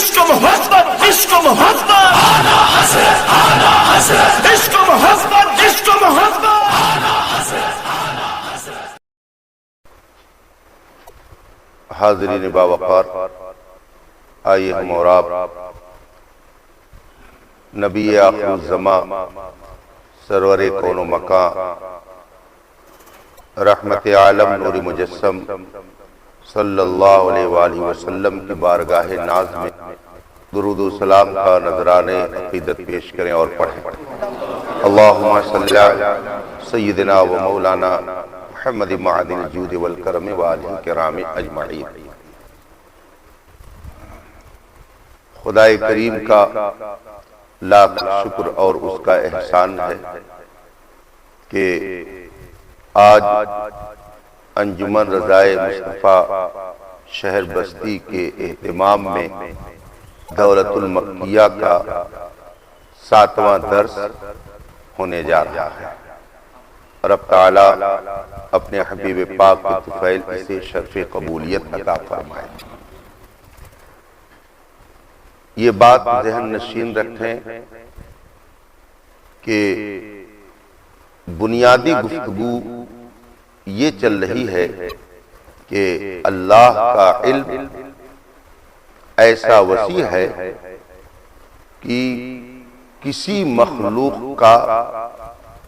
عشق محبت عشق محبت آنا حضرت آنا حضرت عشق محبت عشق محبت آنا حضرت آنا حضرت. حاضرین باوقار، آئیے ہم اور آپ نبی آخر الزمان سرور کون و مکان رحمت عالم نور مجسم صلی اللہ علیہ وآلہ وسلم کی بارگاہ ناز میں درود و سلام کا نذرانے عقیدت پیش کریں اور پڑھیں. اللہم صلی علی سیدنا و مولانا محمد معدن الجود والکرم وآلہ کرام اجمعین. خدائے کریم کا لاکھ شکر اور اس کا احسان ہے کہ آج انجمن رضائے مصطفیٰ شہر بستی کے اہتمام میں دولت المکیہ کا 7واں درس ہونے جا رہا ہے. رب تعالی اپنے حبیب پاک کے طفیل اسے شرف قبولیت عطا فرمائے. یہ بات ذہن نشین رکھیں کہ بنیادی گفتگو یہ چل رہی ہے کہ اللہ کا علم ایسا وسیع ہے کہ کسی مخلوق کا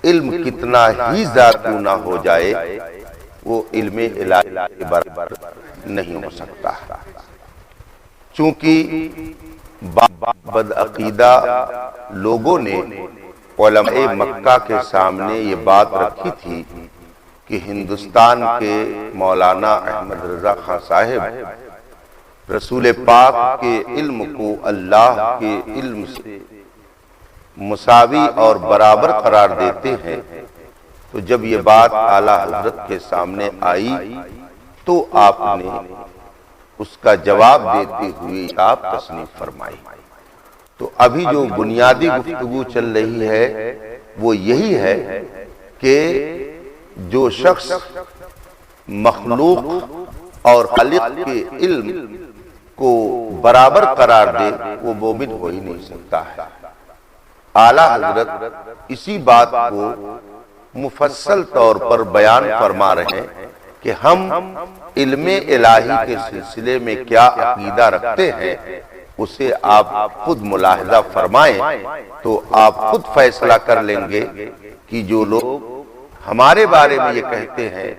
علم کتنا ہی ذاتو نہ ہو جائے وہ علم الہی کے برابر نہیں ہو سکتا. چونکہ بدعقیدہ لوگوں نے علماء مکہ کے سامنے یہ بات رکھی تھی کہ ہندوستان کے مولانا احمد رضا خان صاحب رسول پاک کے علم کو اللہ کے علم سے مساوی اور برابر قرار دیتے ہیں. تو جب یہ بات اعلیٰ حضرت کے سامنے آئی تو آپ نے اس کا جواب دیتے ہوئے آپ تصنیف فرمائی. تو ابھی جو بنیادی گفتگو چل رہی ہے وہ یہی ہے کہ جو شخص مخلوق اور خالق کے علم کو برابر قرار دے وہ مومن ہو ہی نہیں سکتا ہے. اعلیٰ حضرت اسی بات کو مفصل طور پر بیان فرما رہے ہیں کہ ہم علم الہی کے سلسلے میں کیا عقیدہ رکھتے ہیں اسے آپ خود ملاحظہ فرمائیں تو آپ خود فیصلہ کر لیں گے کہ جو لوگ ہمارے بارے میں یہ کہتے ہیں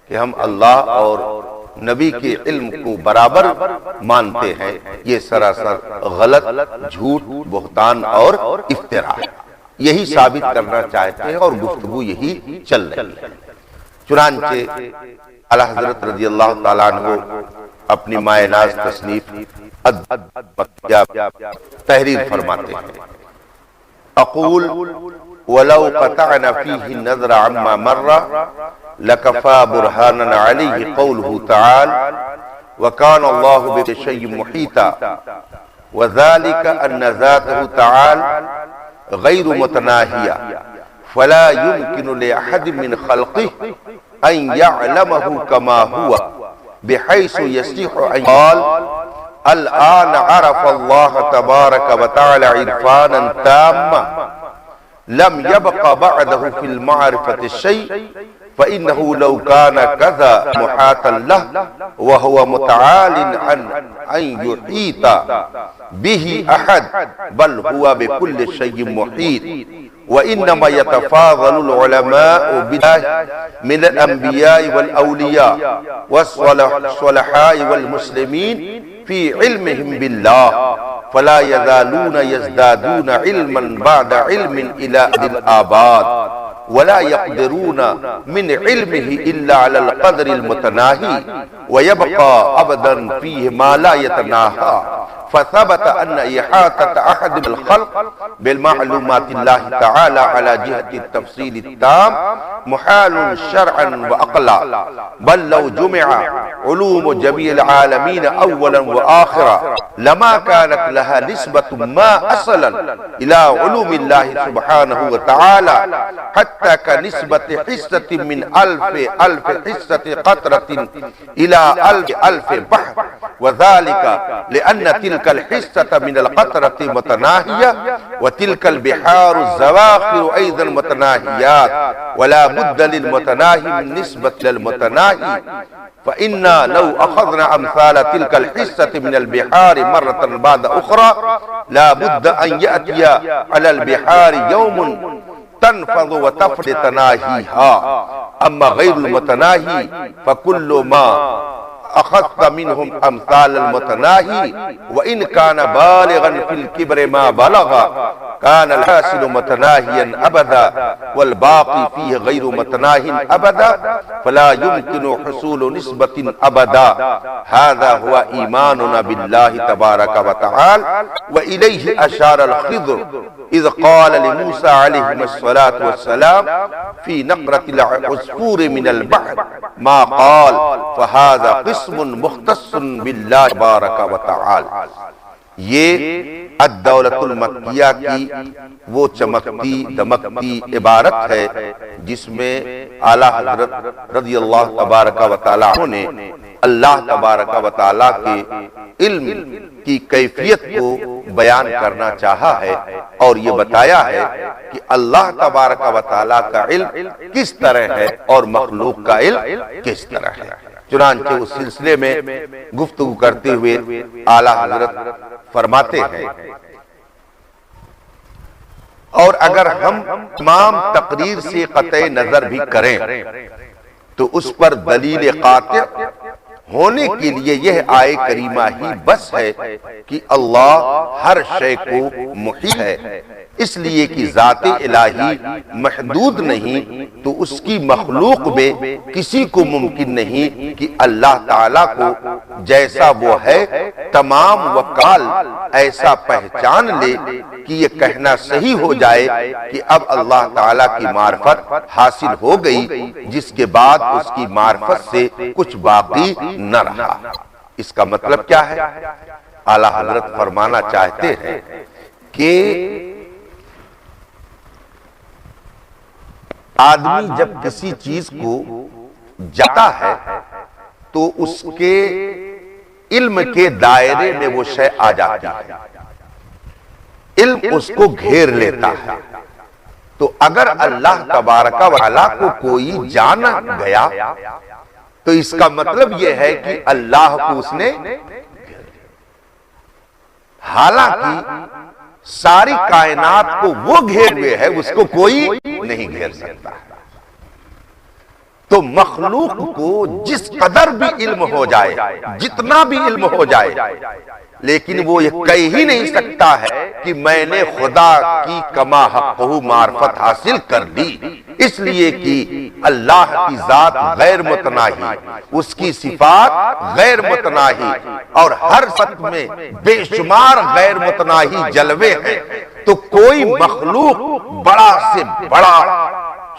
کہ ہم اللہ اور نبی کے علم کو برابر مانتے ہیں یہ سراسر غلط، جھوٹ، بہتان اور افتراء ہے. یہی ثابت کرنا چاہتے ہیں اور گفتگو یہی چل رہی ہے. چنانچہ اعلیٰ حضرت رضی اللہ تعالیٰ عنہ اپنی مائے ناز تصنیف تحریر فرماتے ہیں. اقول ولو قطعنا فيه النظر عما مر لكفى برهانا عليه قوله تعالى وكان الله بكل شيء محيطا وذلك أن ذاته تعالى غير متناهية فلا يمكن لأحد من خلقه أن يعلمه كما هو بحيث يصح أن قال الآن عرف الله تبارك وتعالى عرفانا تاما لم يبق بعده في المعرفة الشيء فإنه لو كان كذا محاطا له وهو متعال عن أن يحيط به أحد بل هو بكل شيء محيط. وإنما يتفاضل العلماء بالله من الأنبياء والأولياء والصلحاء والمسلمين في علمهم بالله فلا يزالون يزدادون علما بعد علم إلى أبد الآباد ولا يقدرون من علمه إلا على القدر المتناهي ويبقى أبدا فيه ما لا يتناهى. فثبت أن إحاطة أحد الخلق بالمعلومات الله تعالى على جهة التفصيل التام محال شرعا وأقلا بل لو جمع علوم جميع العالمين أولا وآخرا لما كانت لها نسبة ما أصلا إلى علوم الله سبحانه وتعالى حتى حتى كنسبة حصة من ألف حصة قطرة إلى ألف بحر، وذلك لأن تلك الحصة من القطرة متناهية وتلك البحار الزواخر أيضا متناهيات، ولا بد للمتناهي من نسبة للمتناهي، فإنا لو أخذنا أمثال تلك الحصة من البحار مرة بعد أخرى لا بد أن يأتي على البحار يوم تنفض وتفض تناهيها، أما غير المتناهي فكل ما أخذت منهم أمثال المتناهي وإن كان بالغا في الكبر ما بلغ كان الحاصل متناهيا أبدا والباقي فيه غير متناه أبدا فلا يمكن حصول نسبة أبدا. هذا هو إيماننا بالله تبارك وتعالى. وإليه أشار الخضر إذ قال لموسى عليه الصلاة والسلام في نقرة العصفور من البحر ما قال، فهذا قسم مختص بالله تبارک و تعالی. یہ الدولۃ المکیہ کی وہ چمکتی دمکتی عبارت ہے جس میں اعلیٰ حضرت رضی اللہ تبارک و تعالی نے اللہ تبارک و تعالی کے علم کی کیفیت کو بیان کرنا چاہا ہے اور یہ بتایا ہے کہ اللہ تبارک و تعالی کا علم کس طرح ہے اور مخلوق کا علم کس طرح ہے. چنانچہ اس سلسلے میں گفتگو کرتے ہوئے اعلیٰ حضرت فرماتے ہیں، اور اگر ہم تمام تقریر سے قطع نظر بھی کریں تو اس پر دلیل قاطع ہونے کے لیے یہ آیت کریمہ ہی بس ہے کہ اللہ ہر شے کو محیط ہے، اس لیے کہ ذات الہی محدود نہیں تو اس کی مخلوق میں کسی کو ممکن نہیں کہ اللہ تعالیٰ کو جیسا وہ ہے تمام وکال ایسا پہچان لے کہ یہ کہنا صحیح ہو جائے کہ اب اللہ تعالیٰ کی معرفت حاصل ہو گئی جس کے بعد اس کی معرفت سے کچھ باقی نہ رہا. اس کا مطلب کیا ہے؟ اعلیٰ حضرت فرمانا چاہتے ہیں کہ آدمی جب کسی چیز کو جاتا ہے تو اس کے علم کے دائرے میں وہ شے آ جاتی ہے، علم اس کو گھیر لیتا ہے. تو اگر اللہ تبارک و تعالی کو کوئی جان گیا تو اس کا مطلب یہ ہے کہ اللہ کو اس نے، حالانکہ ساری کائنات کو وہ گھیر ہوئے ہے اس کو کوئی نہیں گھیر سکتا. تو مخلوق کو جس قدر بھی علم ہو جائے، جتنا بھی علم ہو جائے، لیکن وہ یہ کہہ ہی نہیں سکتا ہے کہ میں نے خدا کی کما حقہ معرفت حاصل کر لی، اس لیے کہ اللہ کی ذات غیر متناہی، اس کی صفات غیر متناہی اور ہر صفت میں بے شمار غیر متناہی جلوے ہیں. تو کوئی مخلوق بڑا سے بڑا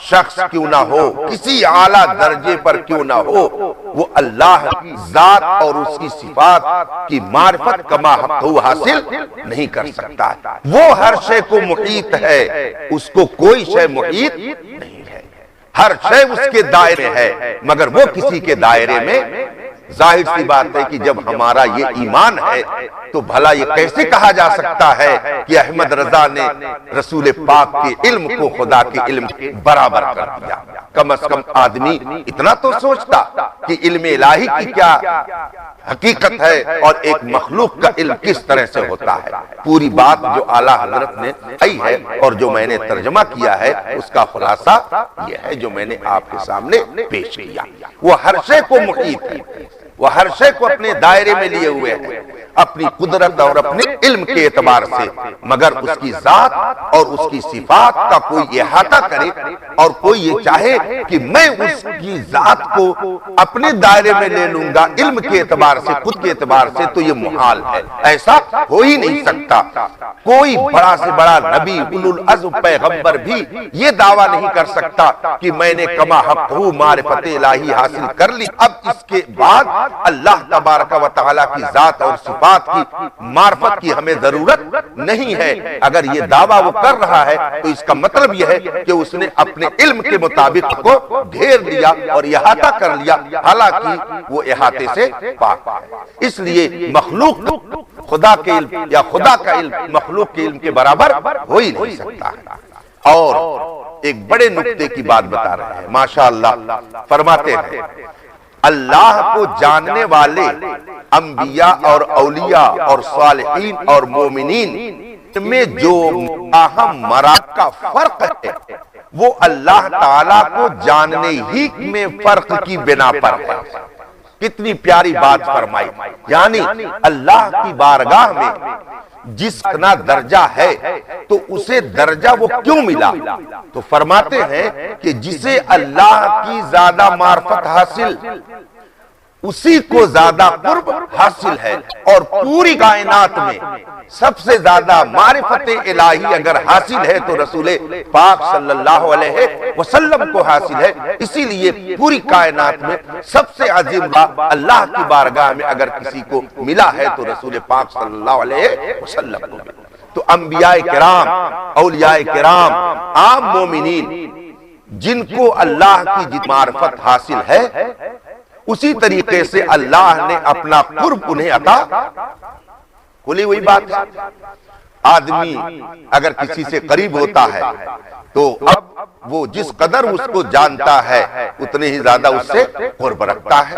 شخص کیوں نہ ہو، کسی اعلیٰ درجے پر کیوں نہ ہو، وہ اللہ کی ذات اور اس کی صفات کی معرفت کما حقہ حاصل نہیں کر سکتا. وہ ہر شے کو محیط ہے، اس کو کوئی شے محیط نہیں ہے. ہر شے اس کے دائرے ہے مگر وہ کسی کے دائرے میں. ظاہر سی بات ہے کہ جب ہمارا یہ ایمان ہے تو بھلا یہ کیسے کہا جا سکتا ہے کہ احمد رضا نے رسول پاک کے علم کو خدا کے علم برابر کر دیا. کم از کم آدمی اتنا تو سوچتا کہ علم الہی کی کیا حقیقت ہے اور ایک مخلوق کا علم کس طرح سے ہوتا ہے. پوری بات جو اعلیٰ حضرت نے آئی ہے اور جو میں نے ترجمہ کیا ہے اس کا خلاصہ یہ ہے جو میں نے آپ کے سامنے پیش کیا. وہ ہر شے کو محیط ہے، وہ ہر شے کو اپنے دائرے میں لیے ہوئے ہیں اپنی قدرت اور اپنے علم کے اعتبار سے، مگر اس کی ذات اور اس کی صفات کا کوئی احاطہ کرے اور کوئی یہ چاہے کہ میں اس کی ذات کو اپنے دائرے میں لے لوں گا علم کے اعتبار سے، خود کے اعتبار سے، تو یہ محال ہے. ایسا ہو ہی نہیں سکتا. کوئی بڑا سے بڑا نبی اولو العزم پیغمبر بھی یہ دعویٰ نہیں کر سکتا کہ میں نے کما حقہ معرفت الہی حاصل کر لی، اب اس کے بعد اللہ تبارک و تعالی کی ذات اور صفات کی معرفت کی ہمیں ضرورت نہیں ہے۔ اگر یہ دعویٰ وہ کر رہا ہے تو اس کا مطلب یہ ہے کہ اس نے اپنے علم کے مطابق کو گھیر لیا اور احاطہ کر لیا، حالانکہ وہ احاطے سے پاک ہے۔ اس لیے مخلوق خدا کے علم یا خدا کا علم مخلوق کے علم کے برابر ہو ہی نہیں سکتا ہے۔ اور ایک بڑے نکتے کی بات بتا رہے ہیں، ماشاءاللہ فرماتے ہیں اللہ کو جاننے والے انبیاء اور اولیاء اور صالحین اور مومنین میں جو باہم مراتب کا فرق ہے وہ اللہ تعالیٰ کو جاننے ہی میں فرق کی بنا پر ہے۔ کتنی پیاری بات فرمائی، یعنی اللہ کی بارگاہ میں جس اتنا درجہ ہے تو اسے درجہ وہ کیوں ملا؟ تو فرماتے ہیں کہ جسے اللہ کی زیادہ معرفت حاصل اسی کو زیادہ قرب حاصل ہے، اور پوری کائنات میں سب سے زیادہ معرفت الہی اگر حاصل ہے تو رسول پاک صلی اللہ علیہ وسلم کو حاصل ہے۔ اسی لیے پوری کائنات میں سب سے عظیم اللہ کی بارگاہ میں اگر کسی کو ملا ہے تو رسول پاک صلی اللہ علیہ وسلم کو ملا۔ تو انبیاء کرام، اولیاء کرام، عام مومنین جن کو اللہ کی معرفت حاصل ہے اسی طریقے سے اللہ نے اپنا قرب انہیں عطا کھلی ہوئی بات ہے۔ آدمی اگر کسی سے قریب ہوتا ہے تو اب وہ جس قدر اس کو جانتا ہے اتنے ہی زیادہ اس سے قرب رکھتا ہے۔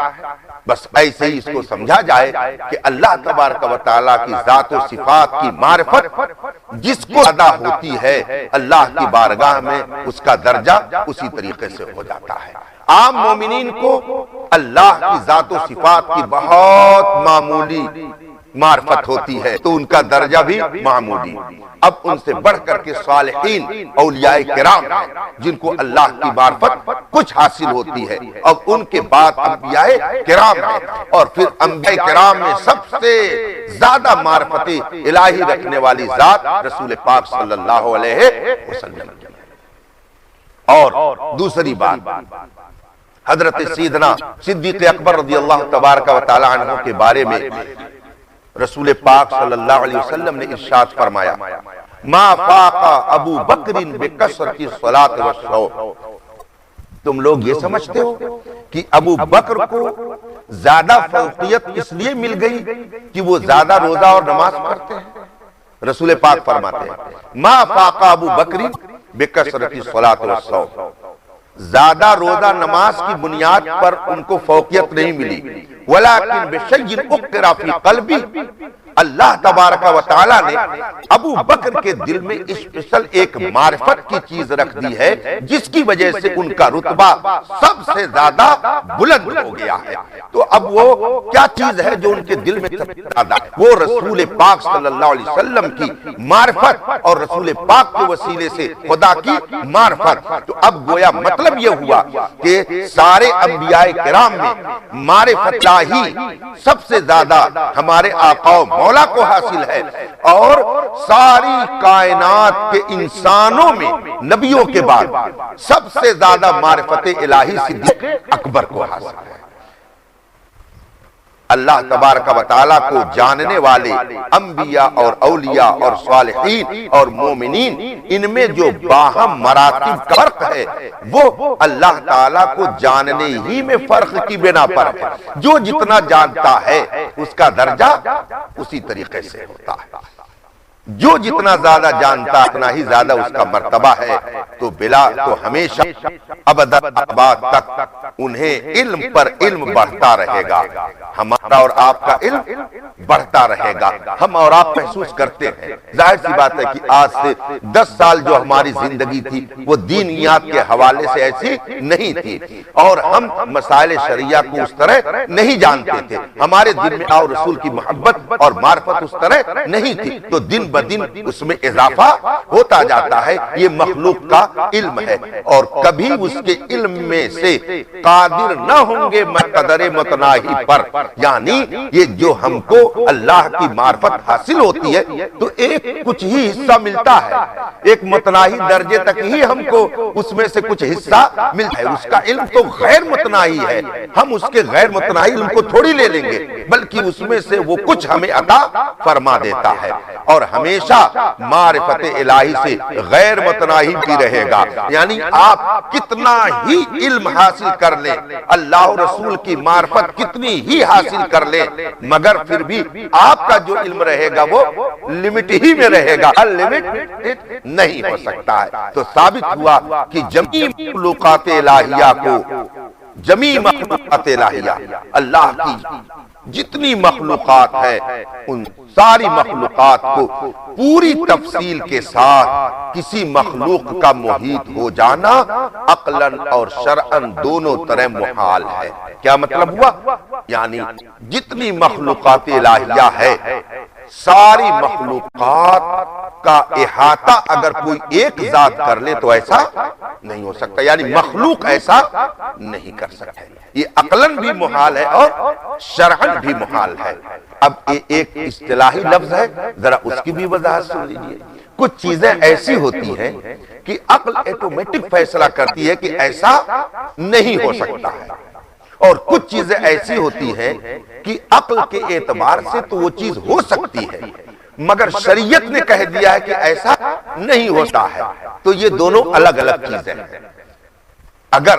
بس ایسے ہی اس کو سمجھا جائے کہ اللہ تبارک و تعالیٰ کی ذات و صفات کی معرفت جس کو ادا ہوتی ہے اللہ کی بارگاہ میں اس کا درجہ اسی طریقے سے ہو جاتا ہے۔ عام مومنین کو اللہ کی ذات و صفات کی بہت معمولی معرفت ہوتی ہے تو ان کا درجہ بھی معمولی۔ اب ان سے بڑھ کر کے صالحین اولیاء کرام جن کو اللہ کی معرفت کچھ حاصل ہوتی ہے، اب ان کے بعد انبیاء کرام ہیں، اور پھر انبیاء کرام میں سب سے زیادہ معرفت الہی رکھنے والی ذات رسول پاک صلی اللہ علیہ وسلم۔ اور دوسری بات، حضرت سیدنا صدیق اکبر رضی اللہ تبارک و تعالی عنہ کے بارے میں رسول پاک صلی اللہ علیہ وسلم نے ارشاد فرمایا، ما فاق ابو بکر بکثرۃ الصلاۃ والصوم۔ تم لوگ یہ سمجھتے ہو کہ ابو بکر کو زیادہ فوقیت اس لیے مل گئی کہ وہ زیادہ روزہ اور نماز پڑھتے ہیں؟ رسول پاک فرماتے ہیں ما فاق ابو بکر بکثرۃ الصلاۃ والصوم، زیادہ روزہ نماز کی بنیاد پر ان کو فوقیت نہیں ملی، ولیکن بشیء اقر فی قلبی، اللہ تبارک و تعالیٰ نے ابو بکر کے دل میں اسپیشل ایک معرفت کی چیز رکھ دی ہے جس کی وجہ سے ان کا رتبہ سب سے زیادہ بلند ہو گیا ہے۔ تو اب وہ کیا چیز ہے جو ان کے دل میں سب سے زیادہ ہے؟ وہ رسول پاک صلی اللہ علیہ وسلم کی معرفت اور رسول پاک کے وسیلے سے خدا کی معرفت۔ تو اب گویا مطلب یہ ہوا کہ سارے انبیاء کرام میں معرفت الہی سب سے زیادہ ہمارے آقا و مولا کو حاصل ہے، اور ساری کائنات کے انسانوں میں نبیوں کے بعد سب سے زیادہ معرفت الہی صدیق اکبر کو حاصل ہے۔ اللہ تبارک و تعالیٰ کو جاننے والے انبیاء اور اولیاء اور صالحین اور مومنین ان میں جو باہم مراتب کا فرق ہے وہ اللہ تعالیٰ کو جاننے ہی میں فرق کی بنا پر ہے۔ جو جتنا جانتا ہے اس کا درجہ اسی طریقے سے ہوتا ہے، جو جتنا زیادہ جانتا اتنا ہی زیادہ اس کا مرتبہ ہے۔ تو بلا تو ہمیشہ ابد تک انہیں علم پر علم بڑھتا رہے گا، ہمارا اور آپ کا علم بڑھتا رہے گا۔ ہم اور آپ محسوس کرتے ہیں، ظاہر سی بات ہے کہ آج سے 10 سال جو ہماری زندگی تھی وہ دینیات کے حوالے سے ایسی نہیں تھی، اور ہم مسائل شریعہ کو اس طرح نہیں جانتے تھے، ہمارے دل میں اور رسول کی محبت اور معرفت اس طرح نہیں تھی۔ تو دن بدن اس میں اضافہ ہوتا جاتا ہے۔ یہ مخلوق کا علم ہے، اور کبھی اس کے علم میں سے قادر نہ ہوں گے قدر متناہی پر یعنی یہ جو ہم کو اللہ کی معرفت حاصل ہوتی ہے تو ایک کچھ ہی حصہ ملتا ہے، ایک متناہی درجے تک ہی ہم کو اس میں سے کچھ حصہ ملتا ہے۔ اس کا علم تو غیر متناہی ہے، ہم اس کے غیر متناہی علم کو تھوڑی لے لیں گے، بلکہ اس میں سے وہ کچھ ہمیں عطا فرما دیتا ہے، اور ہمیشہ معرفت الہی سے غیر متناہی بھی رہے گا۔ یعنی آپ کتنا ہی علم حاصل کر لیں، اللہ و رسول کی معرفت کتنی ہی حاصل کر لیں، مگر پھر بھی آپ کا جو علم رہے گا وہ لمٹ ہی میں رہے گا، انلمیٹڈ نہیں ہو سکتا ہے۔ تو ثابت ہوا کہ جمیع مخلوقات الہیہ کو، جمیع مخلوقات الہیہ، اللہ کی جتنی مخلوقات ہے ان ساری مخلوقات کو پوری تفصیل کے ساتھ کسی مخلوق کا محیط ہو جانا عقلاً اور شرعاً دونوں طرح محال ہے۔ کیا مطلب ہوا؟ یعنی جتنی مخلوقات الہیہ ہے، ساری مخلوقات کا احاطہ اگر کوئی ایک ذات کر لے تو ایسا نہیں ہو سکتا، یعنی مخلوق ایسا نہیں کر سکتا، یہ عقلاً بھی محال ہے اور شرعاً بھی محال ہے۔ اب ایک اصطلاحی لفظ ہے، ذرا اس کی بھی وضاحت سن لیجئے۔ کچھ چیزیں ایسی ہوتی ہیں کہ عقل ایٹومیٹک فیصلہ کرتی ہے کہ ایسا نہیں ہو سکتا ہے، اور کچھ چیزیں ایسی ہوتی ہیں کہ عقل کے اعتبار سے تو وہ چیز ہو سکتی ہے، مگر شریعت نے کہہ دیا ہے کہ ایسا نہیں ہوتا ہے، تو یہ دونوں الگ الگ چیزیں ہیں۔ اگر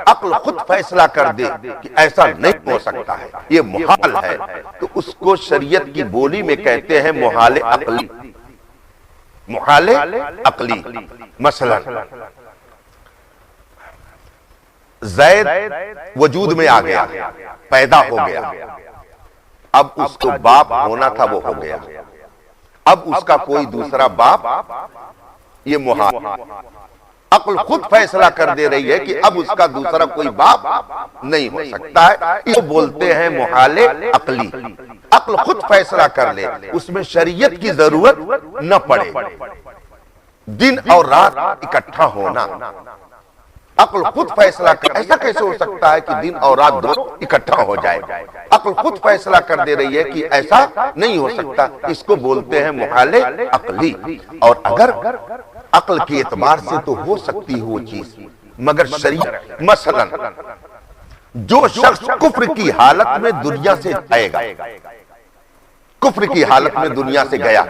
عقل خود فیصلہ کر دے کہ ایسا نہیں ہو سکتا ہے، یہ محال ہے، تو اس کو شریعت کی بولی میں کہتے ہیں محال عقلی۔ محال عقلی، مثلا زید وجود میں آ گیا، پیدا ہو گیا، اب اس کو باپ ہونا تھا وہ ہو گیا، اب اس کا کوئی دوسرا باپ، یہ محال۔ عقل خود فیصلہ کر دے رہی ہے کہ اب اس کا دوسرا کوئی باپ نہیں ہو سکتا ہے، اس کو بولتے ہیں محال عقلی۔ عقل خود فیصلہ کر لے، اس میں شریعت کی ضرورت نہ پڑے۔ دن اور رات اکٹھا ہونا، عقل خود فیصلہ کر، ایسا کیسے ہو سکتا ہے کہ دن اور رات دونوں اکٹھا ہو جائے؟ عقل خود فیصلہ کر دے رہی ہے کہ ایسا نہیں ہو سکتا، اس کو بولتے ہیں محال عقلی۔ اور اگر عقل کے اعتبار سے تو ہو سکتی ہے وہ چیز، مگر شریعت، مثلا جو شخص کفر کی حالت میں دنیا سے جائے گا، کفر کی حالت میں دنیا سے گیا،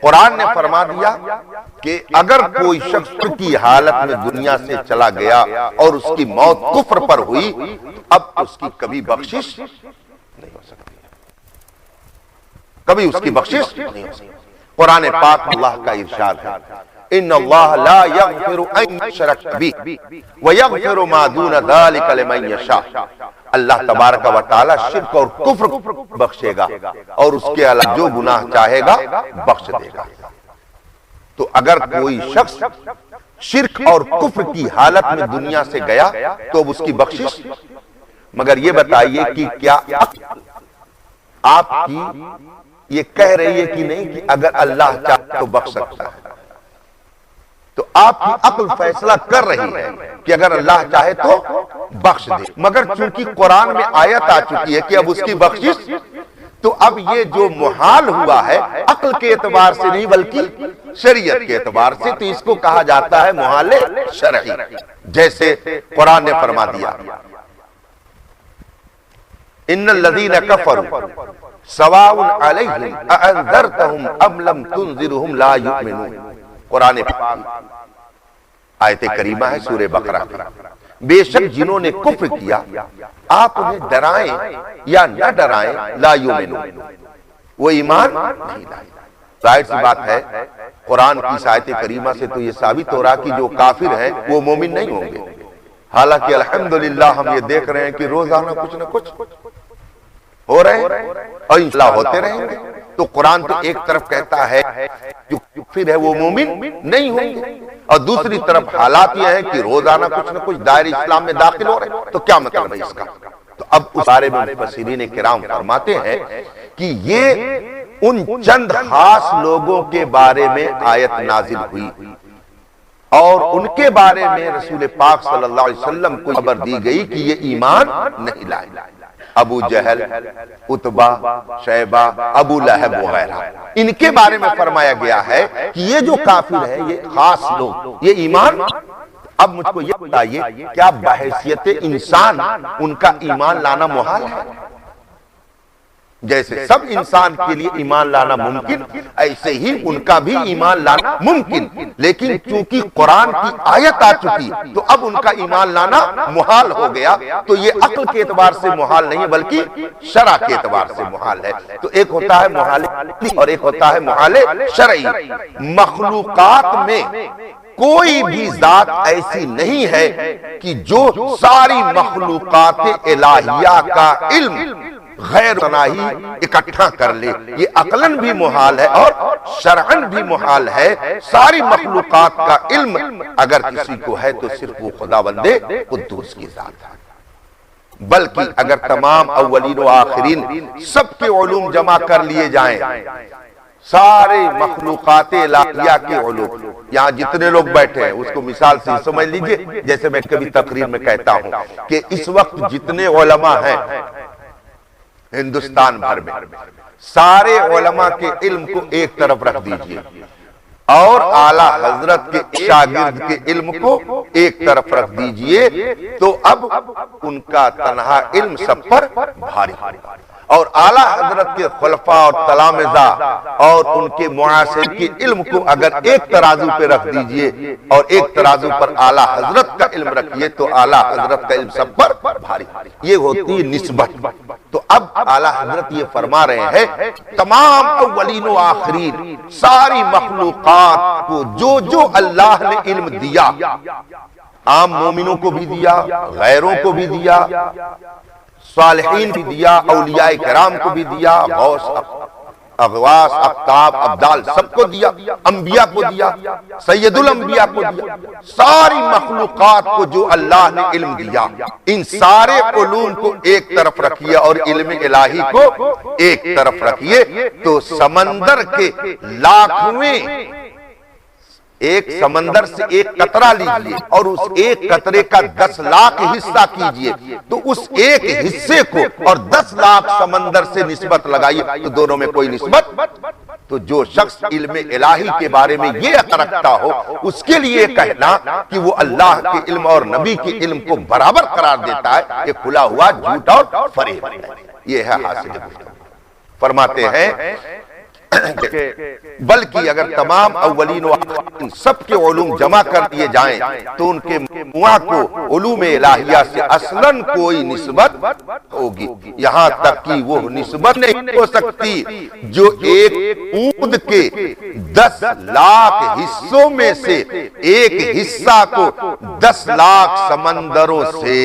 قرآن نے فرما دیا کہ اگر کوئی شخص کفر کی حالت میں دنیا سے چلا گیا اور اس کی موت کفر پر ہوئی، اب اس کی کبھی بخشش نہیں ہو سکتی، کبھی اس کی بخشش نہیں ہو سکتی۔ قرآن پاک اللہ کا ارشاد ہے، ان اللہ لا یغفر ان یشرک بہ ویغفر ما دون ذلک لمن یشاء۔ اللہ تبارک و تعالی شرک اور کفر بخشے گا اور اس کے علاوہ جو گناہ چاہے گا بخش دے گا۔ تو اگر کوئی شخص شرک اور کفر کی حالت میں دنیا سے گیا تو اب اس کی بخشش، مگر یہ بتائیے کہ کیا آپ کی یہ کہہ رہی ہے کہ نہیں کہ اگر اللہ چاہے تو بخش سکتا ہے؟ تو آپ کی عقل فیصلہ کر رہی ہے کہ اگر اللہ چاہے تو بخش دے، مگر چونکہ قرآن میں آیت آ چکی ہے کہ اب اس کی بخشش، تو اب یہ جو محال ہوا ہے عقل کے اعتبار سے نہیں بلکہ شریعت کے اعتبار سے، تو اس کو کہا جاتا ہے محال شرعی۔ جیسے قرآن نے فرما دیا، ان الذین کفروا سواء علیہم اانذرتہم ام لم تنذرہم لا یؤمنون۔ قرآن آیت کریمہ ہے سورہ بقرہ کی۔ بے شک جنہوں نے کفر کیا آپ انہیں ڈرائیں یا نہ ڈرائیں، لا یؤمنون، وہ ایمان نہیں لائے۔ ظاہر سی بات ہے قرآن کی اس آیت کریمہ سے تو یہ ثابت ہو رہا کہ جو کافر ہیں وہ مومن نہیں ہوں گے، حالانکہ الحمدللہ ہم یہ دیکھ رہے ہیں کہ روزانہ کچھ نہ کچھ ہو رہے ہیں اور انشاءاللہ ہوتے رہیں گے۔ تو قرآن تو ایک طرف کہتا ہے جو کافر ہے وہ مومن نہیں ہوں گے، اور دوسری طرف حالات یہ ہے کہ روزانہ کچھ نہ کچھ دائرہ اسلام میں داخل ہو رہے ہیں، تو کیا مطلب ہے اس کا؟ تو اب اس بارے میں مفسرین کرام فرماتے ہیں کہ یہ ان چند خاص لوگوں کے بارے میں آیت نازل ہوئی اور ان کے بارے میں رسول پاک صلی اللہ علیہ وسلم کو خبر دی گئی کہ یہ ایمان نہیں لائے۔ ابو جہل، عتبہ، شیبہ، ابو لہب وغیرہ، ان کے بارے میں فرمایا گیا ہے کہ یہ جو کافر ہے یہ خاص لوگ، یہ ایمان۔ اب مجھ کو یہ بتائیے کیا بحیثیت انسان ان کا ایمان لانا محال ہے؟ جیسے سب انسان کے لیے ایمان لانا ممکن، ایسے ہی ان کا بھی ایمان لانا ممکن، لیکن چونکہ قرآن کی آیت آ چکی تو اب ان کا ایمان لانا محال ہو گیا۔ تو یہ عقل کے اعتبار سے محال نہیں بلکہ شرع کے اعتبار سے محال ہے۔ تو ایک ہوتا ہے محال عقلی اور ایک ہوتا ہے محال شرعی۔ مخلوقات میں کوئی بھی ذات ایسی نہیں ہے کہ جو ساری مخلوقات الہیہ کا علم غیر تناہی اکٹھا کر لے، یہ عقلاً بھی محال ہے اور شرعاً بھی محال ہے۔ ساری مخلوقات کا علم اگر کسی کو ہے تو صرف وہ خداوند قدوس کی ذات ہے۔ بلکہ اگر تمام اولین و آخرین سب کے علوم جمع کر لیے جائیں، سارے مخلوقات الہیہ کے علوم، یہاں جتنے لوگ بیٹھے ہیں اس کو مثال سے سمجھ لیجئے، جیسے میں کبھی تقریر میں کہتا ہوں کہ اس وقت جتنے علماء ہیں ہندوستان بھر میں، سارے علماء کے علم کو ایک طرف رکھ دیجئے اور اعلیٰ حضرت کے شاگرد کے علم کو ایک طرف رکھ دیجئے، تو اب ان کا تنہا علم سب پر بھاری، اور اعلیٰ حضرت کے خلفاء اور تلامذہ اور ان کے معاصر کے علم کو اگر ایک ترازو پہ رکھ دیجئے اور ایک ترازو پر اعلیٰ حضرت کا علم رکھیے تو اعلیٰ حضرت کا علم سب پر بھاری۔ یہ ہوتی ہے نسبت۔ تو اب اعلیٰ حضرت یہ فرما رہے ہیں تمام اولین و آخرین ساری مخلوقات کو جو اللہ نے علم دیا، عام مومنوں کو بھی دیا، غیروں کو بھی دیا، صالحین بھی دیا، اولیاء کرام کو بھی دیا، غوث، اغواث، اقطاب، ابدال سب کو دیا، انبیاء کو دیا، سید الانبیاء کو دیا، ساری مخلوقات کو جو اللہ نے علم دیا، ان سارے علوم کو ایک طرف رکھیے اور علم الہی کو ایک طرف رکھیے تو سمندر کے لاکھویں، ایک سمندر سے ایک قطرہ لیجئے اور اس ایک قطرے کا 10 لاکھ حصہ کیجئے تو اس ایک حصے کو اور 10 لاکھ سمندر سے نسبت لگائیے تو دونوں میں کوئی نسبت۔ تو جو شخص علم الہی کے بارے میں یہ عقل رکھتا ہو اس کے لیے کہنا کہ وہ اللہ کے علم اور نبی کے علم کو برابر قرار دیتا ہے، یہ کھلا ہوا جھوٹ اور فریب ہے۔ یہ ہے حاصل گفتگو۔ فرماتے ہیں بلکہ اگر تمام اولین و آخرین سب کے علوم جمع کر دیے جائیں تو ان کے مجموعہ کو علوم الہیہ سے اصلاً کوئی نسبت ہوگی، یہاں تک کہ وہ نسبت نہیں ہو سکتی جو ایک اونٹ کے 10 لاکھ حصوں میں سے ایک حصہ کو 10 لاکھ سمندروں سے،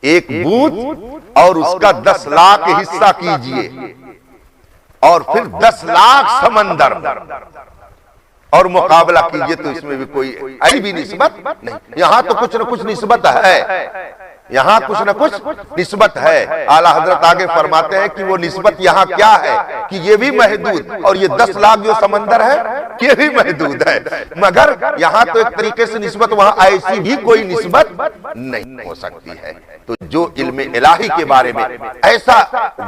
ایک بوند اور اس کا 10 لاکھ حصہ کیجئے اور پھر 10 لاکھ سمندر اور مقابلہ کیجئے تو اس میں بھی کوئی ایسی بھی نسبت نہیں۔ یہاں تو کچھ نہ کچھ نسبت ہے، یہاں کچھ نہ کچھ نسبت ہے۔ اعلیٰ حضرت آگے فرماتے ہیں کہ وہ نسبت یہاں کیا ہے کہ یہ بھی محدود اور یہ 10 لاکھ جو سمندر ہے یہ بھی محدود ہے، مگر یہاں تو ایک طریقے سے نسبت، وہاں ایسی بھی کوئی نسبت نہیں ہو سکتی ہے۔ تو جو علم الہی کے بارے میں ایسا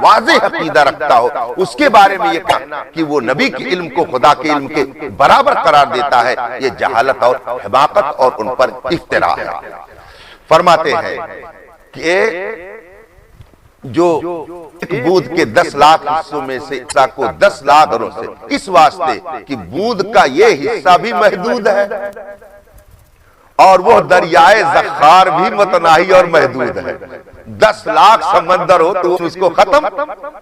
واضح عقیدہ رکھتا ہو اس کے بارے میں یہ کہنا کہ وہ نبی کے علم کو خدا کے علم کے برابر قرار دیتا ہے، یہ جہالت اور حماقت اور ان پر افتراء ہے۔ فرماتے ہیں کہ جو ایک بوند کے 10 لاکھ حصوں میں سے حصہ کو 10 لاکھ سے، اس واسطے کہ بوند کا یہ حصہ بھی محدود ہے اور وہ دریائے زخار بھی متناہی اور محدود ہے۔ 10 لاکھ سمندر ہو تو اس کو ختم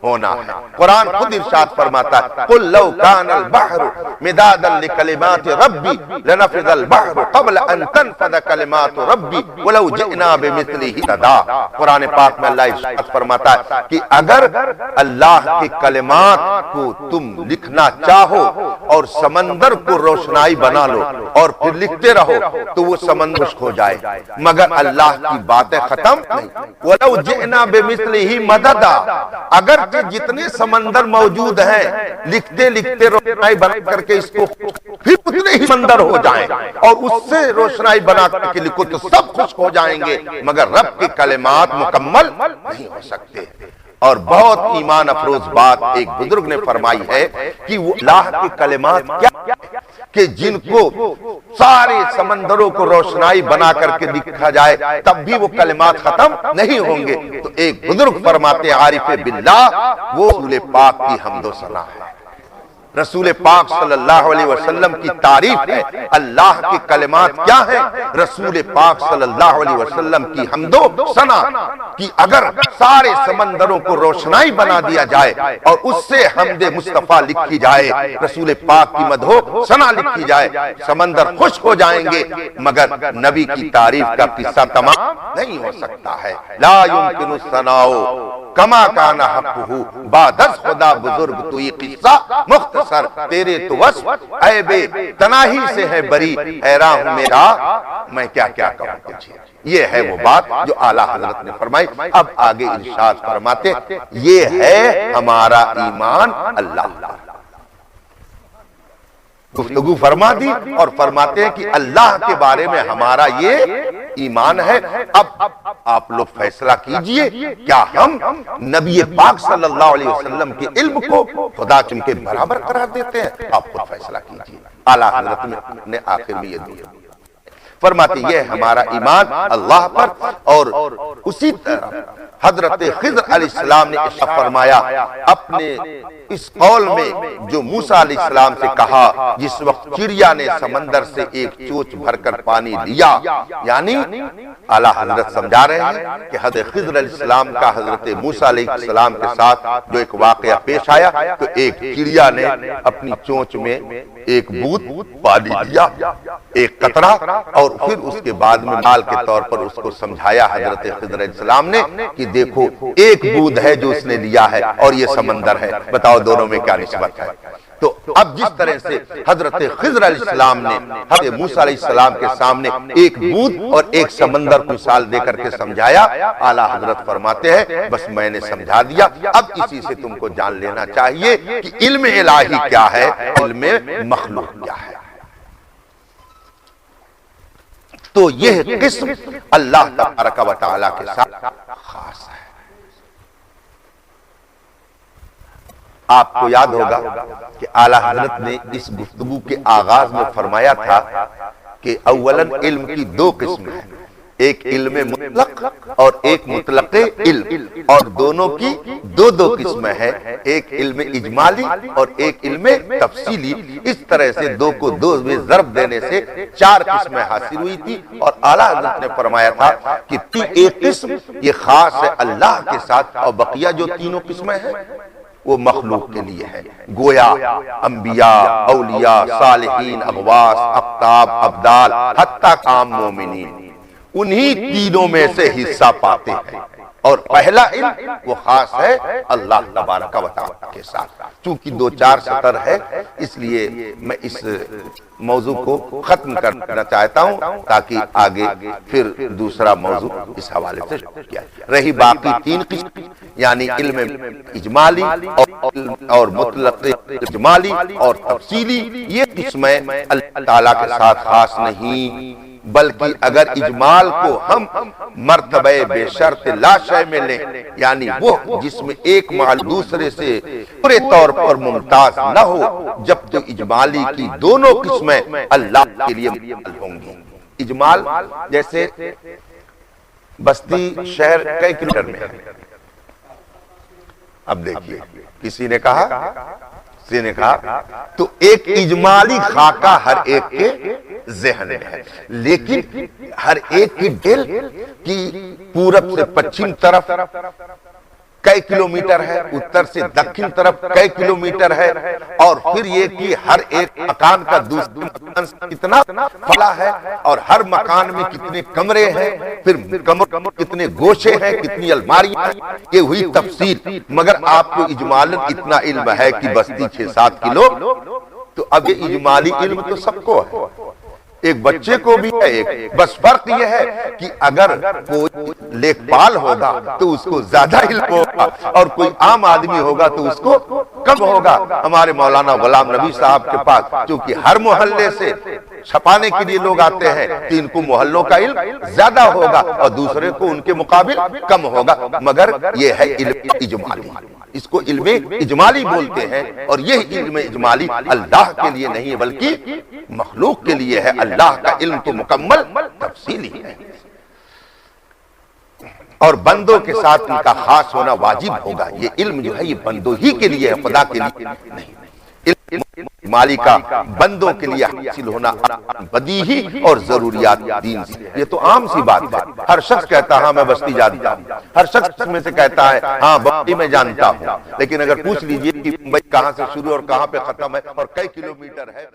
ہونا ہے۔ قرآن خود ارشاد فرماتا ہے قُلْ لَوْ كَانَ الْبَحْرُ مِدَادًا لِكَلِمَاتِ رَبِّي لَنَفِذَ الْبَحْرُ قَبْلَ أَن تَنفَذَ كَلِمَاتُ رَبِّي وَلَوْ جِئْنَا بِمِثْلِهِ مَدَدًا۔ قرآن پاک میں اللہ ارشاد فرماتا ہے کہ اگر اللہ کے کلمات کو تم لکھنا چاہو اور سمندر کو روشنائی بنا لو اور پھر لکھتے رہو تو وہ سمندر خشک ہو جائے، مگر اللہ کی باتیں ختم نہیں۔ وَلَوْ جِئْنَا بِمِثْلِهِ مَدَدًا، اگر کہ جتنے سمندر موجود ہیں لکھتے لکھتے روشنائی بنا کر کے اس کو پھر اتنے ہی سمندر ہو جائیں اور اس سے روشنائی بنا کر کے لکھو تو سب خشک ہو جائیں گے، مگر رب کے کلمات مکمل نہیں ہو سکتے۔ اور بہت ایمان افروز بات ایک بزرگ نے فرمائی ہے کہ وہ اللہ کے کلمات کیا کہ جن کو سارے سمندروں کو روشنائی بنا کر کے لکھا جائے تب بھی وہ کلمات ختم نہیں ہوں گے۔ تو ایک بزرگ فرماتے عارف باللہ وہ رسول پاک کی حمد و ثنا ہے، رسول پاک صلی اللہ علیہ وسلم کی تعریف ہے۔ اللہ کے کلمات کیا ہیں؟ رسول پاک صلی اللہ علیہ وسلم کی حمد و ثنا کہ اگر سارے سمندروں کو روشنائی بنا دیا جائے اور اس سے حمد مصطفیٰ لکھی جائے، رسول پاک کی مدح و ثنا لکھی جائے، سمندر خشک ہو جائیں گے، مگر نبی کی تعریف کا قصہ تمام نہیں ہو سکتا ہے۔ لا یمکن الثناء کما کان حقہ، بعد از خدا بزرگ تو یہ قصہ مختصر، تیرے تو وصف عیب تناہی سے ہے بری، حیران ہوں میرا میں کیا کیا کہوں تجھے۔ یہ ہے وہ بات جو اعلیٰ حضرت نے فرمائی۔ اب آگے ارشاد فرماتے یہ ہے ہمارا ایمان اللہ۔ گفتگو فرما دی اور فرماتے ہیں کہ اللہ کے بارے میں ہمارا یہ ایمان ہے۔ اب آپ لوگ فیصلہ کیجئے کیا ہم نبی پاک صلی اللہ علیہ وسلم کے علم کو خدا کے برابر قرار دیتے ہیں؟ آپ خود فیصلہ کیجئے۔ اعلیٰ حضرت نے آخر میں یہ دیا فرماتے یہ ہمارا ایمان اللہ پر۔ اور اسی طرح حضرت خضر علیہ السلام نے ارشاد فرمایا اپنے اس قول میں جو موسیٰ علیہ السلام سے کہا جس وقت چڑیا نے سمندر سے ایک چوچ بھر کر پانی لیا، یعنی اعلیٰ حضرت سمجھا رہے ہیں کہ حضرت خضر علیہ السلام کا حضرت موسیٰ علیہ السلام کے ساتھ جو ایک واقعہ پیش آیا تو ایک چڑیا نے اپنی چونچ میں ایک بوند پانی لیا، ایک قطرہ، اور پھر اس کے بعد میں مال کے طور پر اس کو سمجھایا حضرت خضر علیہ السلام نے کہ دیکھو ایک بوند ہے جو اس نے لیا ہے اور یہ سمندر ہے، بتاؤ دونوں میں کیا نسبت ہے۔ تو اب جس طرح سے حضرت خضر علیہ السلام نے حضرت موسیٰ علیہ السلام کے سامنے ایک بوند اور ایک سمندر کو مثال دے کر کے سمجھایا، اعلیٰ حضرت فرماتے ہیں بس میں نے سمجھا دیا، اب اسی سے تم کو جان لینا چاہیے کہ علم الہی کیا ہے، علم مخلوق کیا ہے۔ تو یہ قسم اللہ تبارک و تعالی کے ساتھ خاص ہے۔ آپ کو یاد ہوگا کہ اعلیٰ حضرت نے اس گفتگو کے آغاز میں فرمایا تھا کہ اولاً علم کی دو قسم ہیں، ایک علم مطلق اور ایک مطلق علم، اور دونوں کی دو دو قسمیں ہیں، ایک علم اجمالی اور ایک علم تفصیلی۔ اس طرح سے دو کو دو میں ضرب دینے سے چار قسمیں حاصل ہوئی تھی، اور اعلیٰ حضرت نے فرمایا تھا کہ ایک قسم یہ خاص ہے اللہ کے ساتھ، اور بقیہ جو تینوں قسمیں ہیں وہ مخلوق کے لیے ہے۔ گویا انبیاء، اولیاء، صالحین، اغواث، اقطاب، ابدال، حتیٰ عام مومنین انہی تینوں میں سے حصہ پاتے ہیں، اور پہلا علم وہ خاص ہے اللہ تبارک و تعالی کے ساتھ۔ چونکہ دو چار سطر ہے اس لیے میں اس موضوع کو ختم کرنا چاہتا ہوں تاکہ آگے پھر دوسرا موضوع اس حوالے سے کیا رہی۔ باقی تین قسم یعنی علم اجمالی اور مطلق اجمالی اور تفصیلی، یہ قسمیں اللہ تعالیٰ کے ساتھ خاص نہیں، بلکہ اگر اجمال کو ہم مرتبہ بے شرط لا شے میں لیں، یعنی وہ جس میں ایک مال دوسرے سے پورے طور پر ممتاز نہ ہو، جب تو اجمالی کی دونوں قسمیں اللہ کے لیے مقبول ہوں گی۔ اجمال جیسے بستی شہر کئی کلومیٹر میں ہے، اب دیکھیے کسی نے کہا تو ایک اجمالی خاکہ ہر ایک کے ذہن میں ہے، لیکن ہر ایک کی دل کی پورب سے پچھم طرف کئی کلومیٹر ہے، اتر سے دکھن طرف کئی کلومیٹر ہے، اور پھر یہ کہ ہر ایک مکان کا دوسرے مکان سے کتنا فاصلہ ہے، اور ہر مکان میں کتنے کمرے ہیں، پھر کمروں کتنے گوشے ہیں، کتنی الماریاں ہیں، یہ ہوئی تفصیل۔ مگر آپ کو اجمالاً اتنا علم ہے کہ بستی 6-7 کلو، تو اب یہ اجمالی علم تو سب کو ہے، ایک بچے کو بھی ہے ایک، بس فرق یہ ہے کہ اگر کوئی لیکپال ہوگا تو اس کو زیادہ علم ہوگا اور کوئی عام آدمی ہوگا تو اس کو کم ہوگا۔ ہمارے مولانا غلام نبی صاحب کے پاس چونکہ ہر محلے سے چھپانے کے لیے لوگ آتے ہیں تو ان کو محلوں کا علم زیادہ ہوگا اور دوسرے کو ان کے مقابل کم ہوگا، مگر یہ ہے علم اجمالی، اس کو علم اجمالی بولتے ہیں، اور یہ علم اجمالی اللہ کے لیے نہیں ہے بلکہ مخلوق کے لیے ہے۔ اللہ کا علم تو مکمل تفصیلی ہے اور بندوں کے ساتھ ان کا خاص ہونا واجب ہوگا۔ یہ علم جو ہے یہ بندوں ہی کے لیے ہے، خدا کے لیے نہیں۔ علم اجمالی کا بندوں کے لیے حاصل ہونا بدیہی اور ضروریات دین سے، یہ تو عام سی بات ہے۔ ہر شخص کہتا ہے ہاں میں بستی جانتا ہوں، ہر شخص میں سے کہتا ہے ہاں بستی میں جانتا ہوں، لیکن اگر پوچھ لیجئے کہ ممبئی کہاں سے شروع اور کہاں پہ ختم ہے اور کئی کلومیٹر ہے